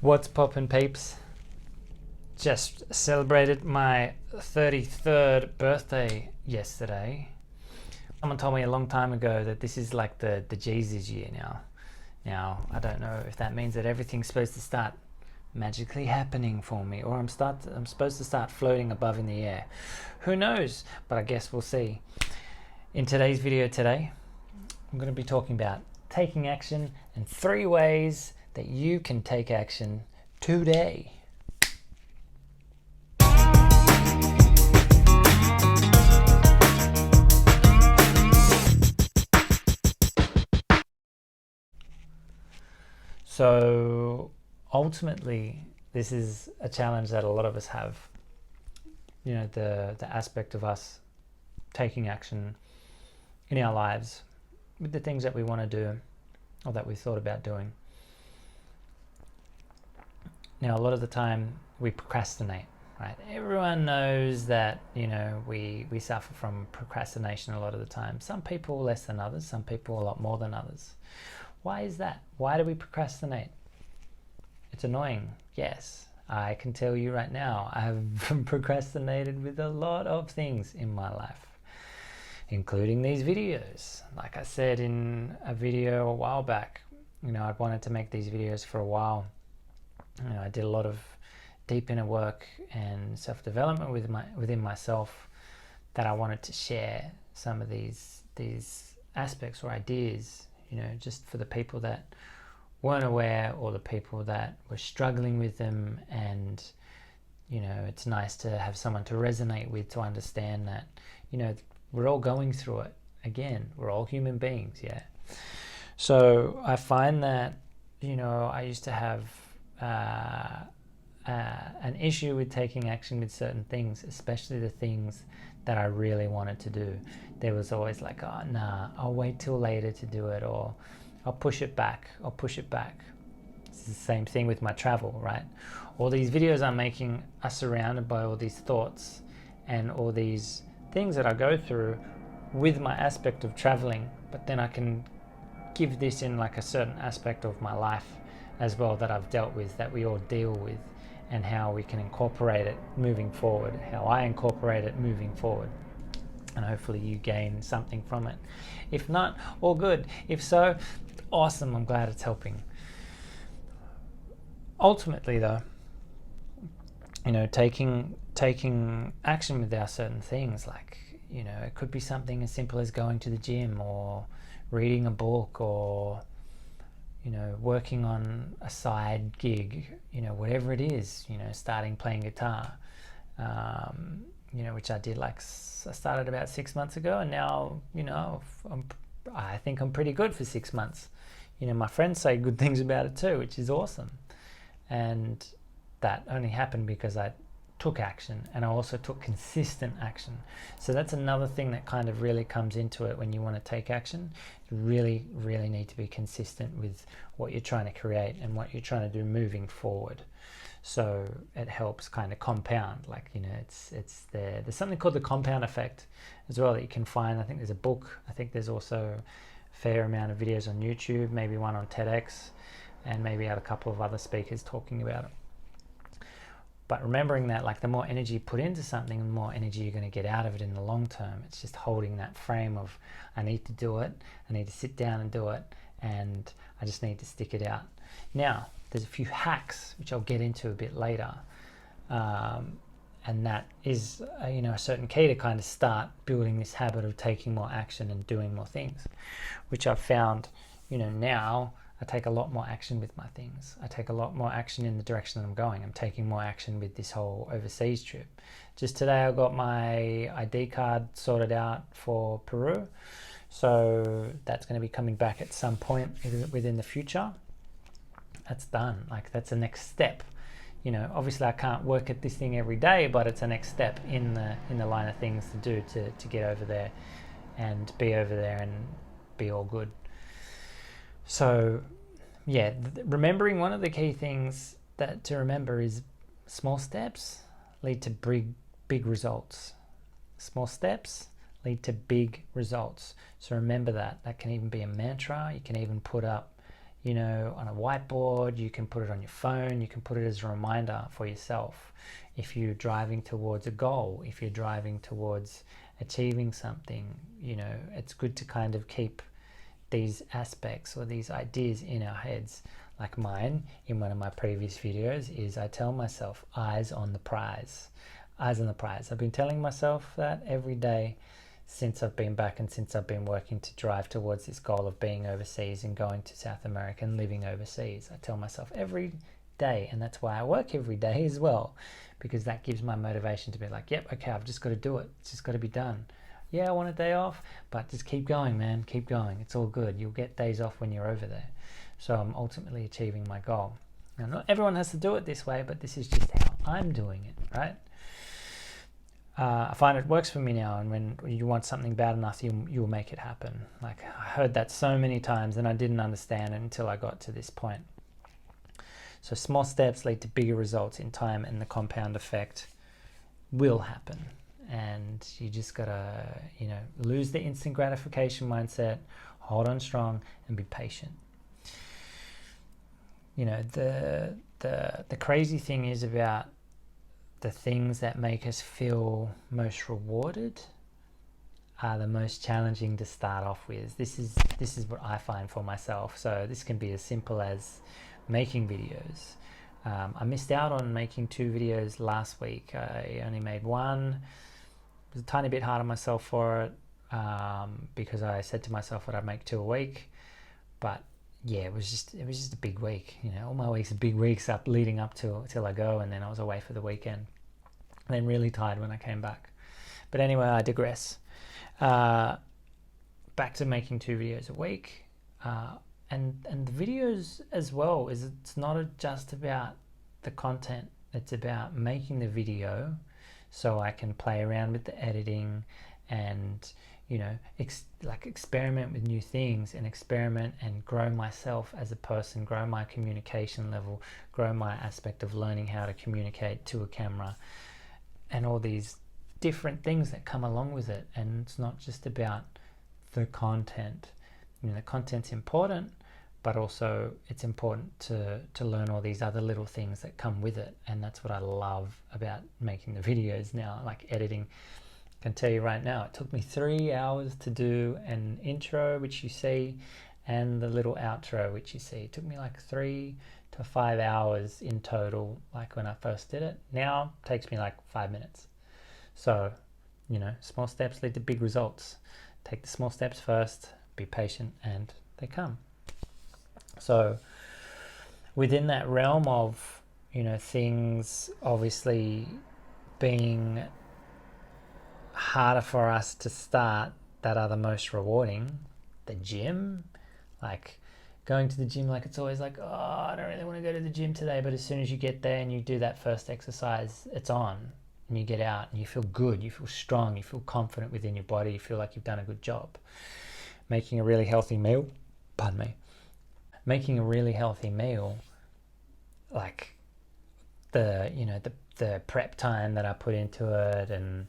What's poppin', peeps? Just celebrated my 33rd birthday yesterday. Someone told me a long time ago that this is like the Jesus year now. Now, I don't know if that means that everything's supposed to start magically happening for me, or I'm supposed to start floating above in the air. Who knows? But I guess we'll see. In today's video today, I'm going to be talking about taking action and 3 ways that you can take action today. So ultimately, this is a challenge that a lot of us have. You know, the aspect of us taking action in our lives with the things that we want to do or that we thought about doing. Now, a lot of the time we procrastinate, right? Everyone knows that, you know, we suffer from procrastination a lot of the time. Some people less than others, some people a lot more than others. Why is that? Why do we procrastinate? It's annoying, yes. I can tell you right now, I have procrastinated with a lot of things in my life, including these videos. Like I said in a video a while back, you know, I'd wanted to make these videos for a while. You know, I did a lot of deep inner work and self-development within myself that I wanted to share some of these aspects or ideas, you know, just for the people that weren't aware or the people that were struggling with them. And, you know, it's nice to have someone to resonate with, to understand that, you know, we're all going through it. Again, we're all human beings, yeah. So I find that, you know, I used to have an issue with taking action with certain things, especially the things that I really wanted to do. There was always like, oh, nah, I'll wait till later to do it, or I'll push it back. It's the same thing with my travel, right? All these videos I'm making are surrounded by all these thoughts and all these things that I go through with my aspect of traveling, but then I can give this in like a certain aspect of my life as well that I've dealt with, that we all deal with, and how we can incorporate it moving forward, how I incorporate it moving forward. And hopefully you gain something from it. If not, all good. If so, awesome, I'm glad it's helping. Ultimately though, you know, taking action with our certain things, like, you know, it could be something as simple as going to the gym or reading a book, or, you know, working on a side gig, you know, whatever it is, you know, starting playing guitar, you know, which I did, like, I started about 6 months ago, and now, you know, I think I'm pretty good for 6 months. You know, my friends say good things about it too, which is awesome. And that only happened because I took action, and I also took consistent action. So that's another thing that kind of really comes into it when you want to take action. You really, really need to be consistent with what you're trying to create and what you're trying to do moving forward. So it helps kind of compound, like, you know, it's there's something called the compound effect as well that you can find. I think there's a book. I think there's also a fair amount of videos on YouTube, maybe one on TEDx, and maybe had a couple of other speakers talking about it. But remembering that, like, the more energy you put into something, the more energy you're going to get out of it in the long term. It's just holding that frame of, I need to do it, I need to sit down and do it, and I just need to stick it out. Now, there's a few hacks, which I'll get into a bit later. And that is, you know, a certain key to kind of start building this habit of taking more action and doing more things, which I've found, you know, now I take a lot more action with my things. I take a lot more action in the direction that I'm going. I'm taking more action with this whole overseas trip. Just today I got my ID card sorted out for Peru. So that's going to be coming back at some point within the future. That's done. Like, that's the next step. You know, obviously I can't work at this thing every day, but it's a next step in the line of things to do to get over there and be over there and be all good. So yeah, remembering, one of the key things that to remember is small steps lead to big results. Small steps lead to big results. So remember that. That can even be a mantra. You can even put up, on a whiteboard, you can put it on your phone, you can put it as a reminder for yourself. If you're driving towards a goal, if you're driving towards achieving something, it's good to kind of keep these aspects or these ideas in our heads. Like mine in one of my previous videos is I tell myself, eyes on the prize. Eyes on the prize. I've been telling myself that every day since I've been back and since I've been working to drive towards this goal of being overseas and going to South America and living overseas. I tell myself every day, and that's why I work every day as well, because that gives my motivation to be like, yep, okay, I've just got to do it. It's just got to be done. Yeah, I want a day off, but just keep going, man. Keep going. It's all good. You'll get days off when you're over there. So I'm ultimately achieving my goal. Now, not everyone has to do it this way, but this is just how I'm doing it, right? I find it works for me now, and when you want something bad enough, you'll make it happen. Like, I heard that so many times and I didn't understand it until I got to this point. So small steps lead to bigger results in time, and the compound effect will happen. And you just gotta, lose the instant gratification mindset, hold on strong, and be patient. The crazy thing is about the things that make us feel most rewarded are the most challenging to start off with. This is what I find for myself. So this can be as simple as making videos. I missed out on making 2 videos last week. I only made 1. It was a tiny bit hard on myself for it because I said to myself that I'd make 2 a week. But yeah, it was just a big week. All my weeks are big weeks up leading up till I go, and then I was away for the weekend. And then really tired when I came back. But anyway, I digress. Back to making 2 videos a week. And the videos as well, it's not just about the content. It's about making the video so I can play around with the editing and experiment with new things and experiment and grow myself as a person, grow my communication level, grow my aspect of learning how to communicate to a camera, and all these different things that come along with it. And it's not just about the content. The content's important, but also it's important to learn all these other little things that come with it. And that's what I love about making the videos now, like editing. I can tell you right now, it took me 3 hours to do an intro, which you see, and the little outro, which you see. It took me like 3 to 5 hours in total, like when I first did it. Now it takes me like 5 minutes. So, small steps lead to big results. Take the small steps first, be patient, and they come. So within that realm of, things obviously being harder for us to start that are the most rewarding, the gym, like going to the gym, like it's always like, oh, I don't really want to go to the gym today, but as soon as you get there and you do that first exercise, it's on, and you get out and you feel good, you feel strong, you feel confident within your body, you feel like you've done a good job. Making a really healthy meal, making a really healthy meal, like the prep time that I put into it and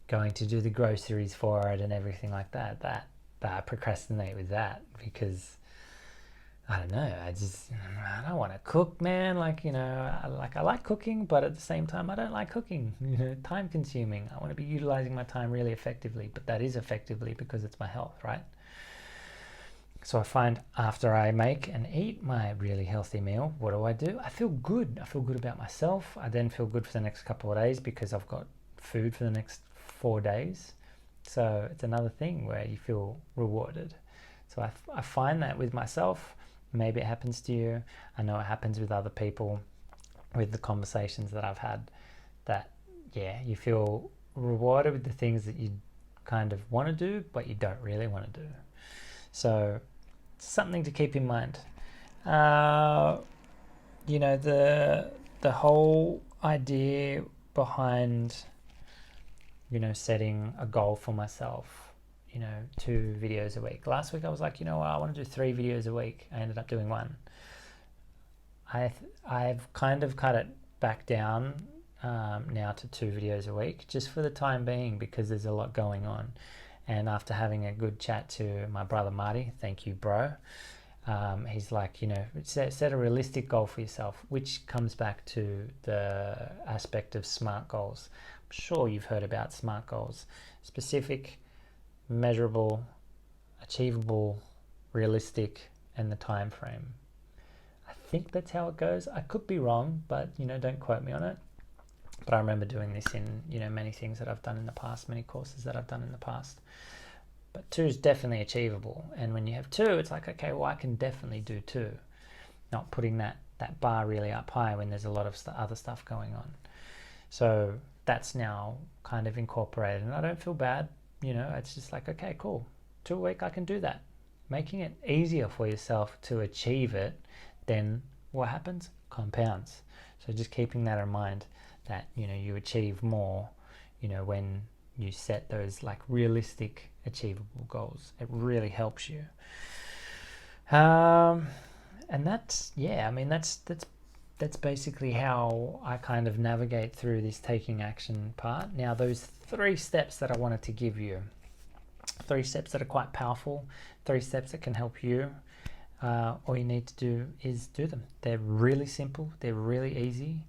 going to do the groceries for it and everything like that I procrastinate with that because I don't know, I don't want to cook, man. I like cooking, but at the same time I don't like cooking. Time consuming. I want to be utilizing my time really effectively, but that is effectively because it's my health, right? So I find after I make and eat my really healthy meal, what do? I feel good. I feel good about myself. I then feel good for the next couple of days because I've got food for the next 4 days. So it's another thing where you feel rewarded. So I find that with myself. Maybe it happens to you. I know it happens with other people, with the conversations that I've had, that, yeah, you feel rewarded with the things that you kind of want to do, but you don't really want to do. So something to keep in mind. The whole idea behind, setting a goal for myself, 2 videos a week. Last week I was like, I want to do 3 videos a week. I ended up doing 1. I've kind of cut it back down now to 2 videos a week, just for the time being, because there's a lot going on. And after having a good chat to my brother Marty, thank you, bro, He's like, set a realistic goal for yourself, which comes back to the aspect of SMART goals. I'm sure you've heard about SMART goals: specific, measurable, achievable, realistic, and the time frame. I think that's how it goes. I could be wrong, but don't quote me on it. But I remember doing this in many things that I've done in the past, many courses that I've done in the past. But 2 is definitely achievable, and when you have 2, it's like, okay, well, I can definitely do 2. Not putting that bar really up high when there's a lot of other stuff going on. So that's now kind of incorporated, and I don't feel bad. It's just like, okay, cool, 2 a week, I can do that. Making it easier for yourself to achieve it, then what happens? Compounds. So just keeping that in mind, that you achieve more when you set those like realistic, achievable goals. It really helps you. And that's that's basically how I kind of navigate through this taking action part. Now, those 3 steps that I wanted to give you, 3 steps that are quite powerful, 3 steps that can help you. All you need to do is do them. They're really simple, they're really easy,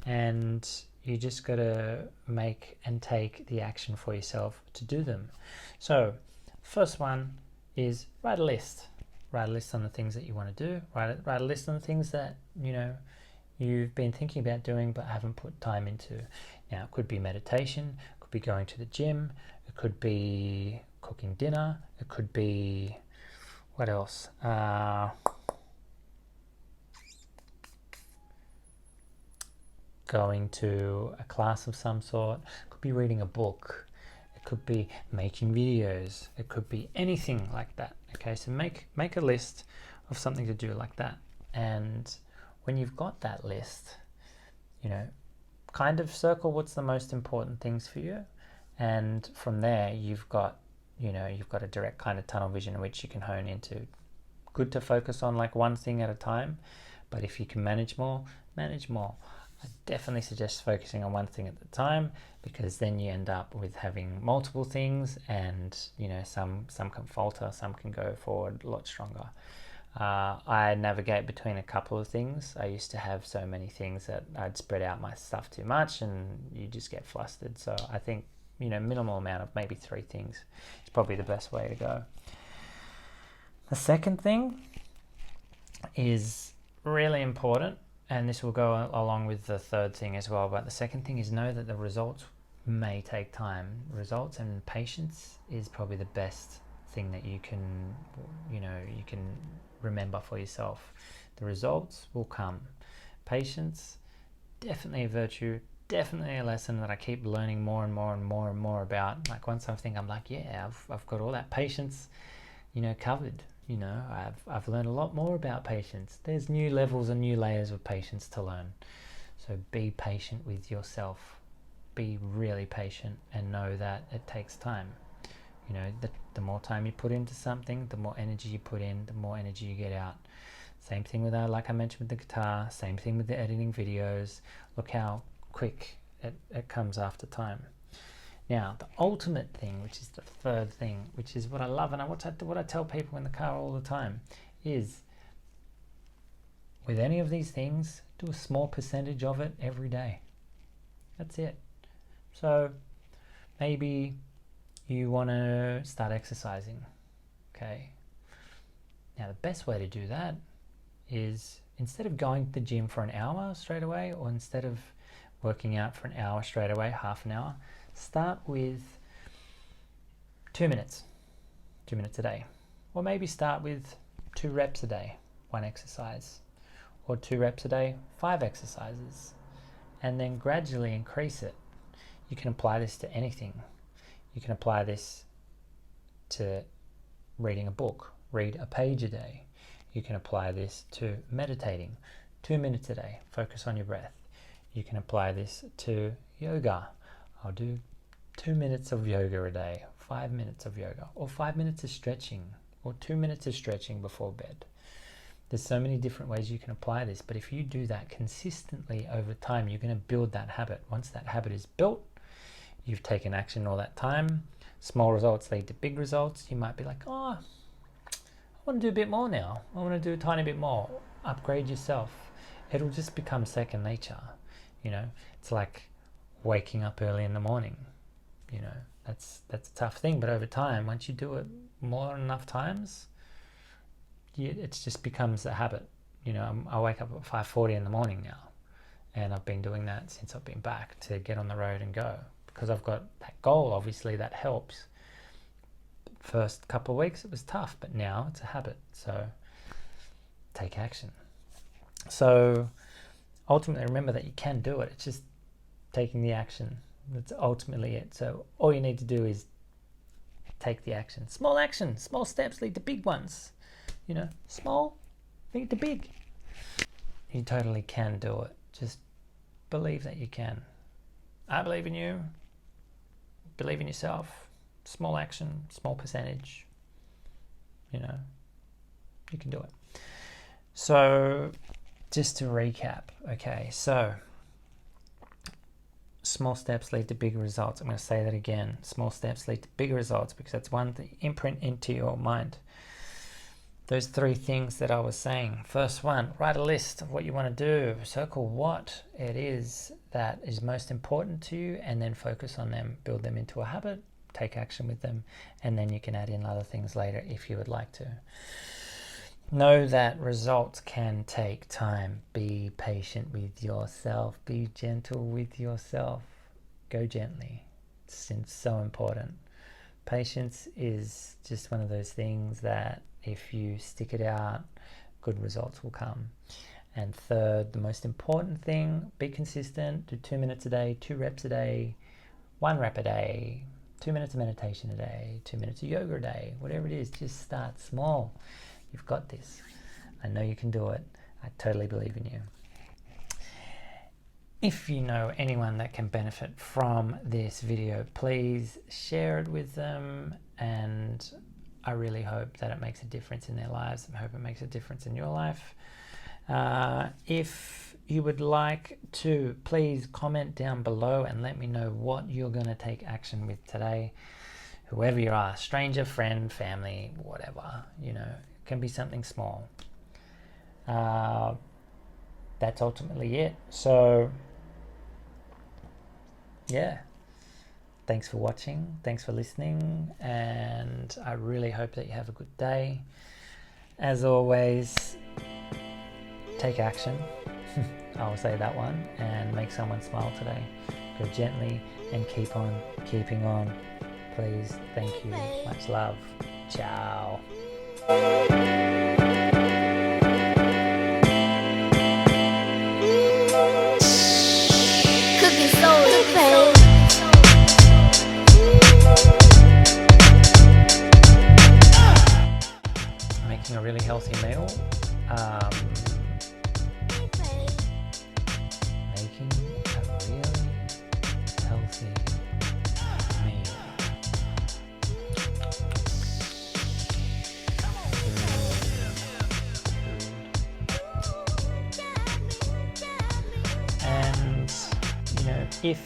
and you just got to make and take the action for yourself to do them. So first one is write a list. Write a list on the things that you want to do. Write a list on the things that you've been thinking about doing but haven't put time into. Now, it could be meditation, it could be going to the gym, it could be cooking dinner, it could be, what else? Going to a class of some sort. It could be reading a book. It could be making videos. It could be anything like that. Okay, so make a list of something to do like that. And when you've got that list, kind of circle what's the most important things for you. And from there, you've got a direct kind of tunnel vision in which you can hone into. Good to focus on like one thing at a time, but if you can manage more, manage more. I definitely suggest focusing on one thing at a time, because then you end up with having multiple things, and some can falter, some can go forward a lot stronger. I navigate between a couple of things. I used to have so many things that I'd spread out my stuff too much and you just get flustered. So I think minimal amount of maybe 3 things is probably the best way to go. The second thing is really important, and this will go along with the third thing as well, but the second thing is know that the results may take time. Results and patience is probably the best thing that you can remember for yourself. The results will come. Patience, definitely a virtue, definitely a lesson that I keep learning more and more and more and more about. Like once I think, I'm like, yeah, I've got all that patience covered. I've learned a lot more about patience. There's new levels and new layers of patience to learn. So be patient with yourself. Be really patient and know that it takes time. The more time you put into something, the more energy you put in, the more energy you get out. Same thing with like I mentioned with the guitar, same thing with the editing videos. Look how quick it comes after time. Now, the ultimate thing, which is the third thing, which is what I love, and what I tell people in the car all the time, is with any of these things, do a small percentage of it every day. That's it. So maybe you want to start exercising. Okay. Now, the best way to do that is, instead of going to the gym for an hour straight away, or instead of working out for an hour straight away, half an hour, start with 2 minutes. 2 minutes a day. Or maybe start with 2 reps a day, 1 exercise. Or 2 reps a day, 5 exercises. And then gradually increase it. You can apply this to anything. You can apply this to reading a book. Read a page a day. You can apply this to meditating. 2 minutes a day. Focus on your breath. You can apply this to yoga. I'll do 2 minutes of yoga a day, 5 minutes of yoga, or 5 minutes of stretching, or 2 minutes of stretching before bed. There's so many different ways you can apply this, but if you do that consistently over time, you're going to build that habit. Once that habit is built, you've taken action all that time. Small results lead to big results. You might be like, oh, I want to do a bit more now. I want to do a tiny bit more. Upgrade yourself. It'll just become second nature. You know, it's like waking up early in the morning. You know, that's a tough thing, but over time, once you do it more than enough times, it just becomes a habit. You know, I wake up at 5:40 in the morning now, and I've been doing that since I've been back to get on the road and go, because I've got that goal. Obviously, that helps. First couple of weeks it was tough, but now it's a habit. So take action. So ultimately, remember that you can do it. It's just taking the action. That's ultimately it. So all you need to do is take the action. Small steps lead to big ones. You know, small lead to big. You totally can do it. Just believe that you can. I believe in you. Believe in yourself. Small action, small percentage. You know, you can do it. So just to recap, okay, so small steps lead to bigger results. I'm going to say that again. Small steps lead to bigger results, because that's one that you imprint into your mind. Those 3 things that I was saying. First one, write a list of what you want to do. Circle what it is that is most important to you, and then focus on them. Build them into a habit. Take action with them, and then you can add in other things later if you would like to. Know that results can take time. Be patient with yourself. Be gentle with yourself. Go gently. It's so important. Patience is just one of those things that if you stick it out, good results will come. And third, the most important thing, be consistent. Do 2 minutes a day, 2 reps a day, 1 rep a day, 2 minutes of meditation a day, 2 minutes of yoga a day, whatever it is. Just start small. You've got this. I know you can do it. I totally believe in you. If you know anyone that can benefit from this video, please share it with them, and I really hope that it makes a difference in their lives. I hope it makes a difference in your life. If you would like to, please comment down below and let me know what you're going to take action with today. Whoever you are, stranger, friend, family, whatever, you know, it can be something small. That's ultimately it. So yeah, thanks for watching, thanks for listening, and I really hope that you have a good day. As always, take action. I'll say that one, and make someone smile today. Go gently and keep on keeping on. Please, thank you, much love. Ciao. Cooking soul, Making a really healthy meal. Making a really healthy meal. And you know, if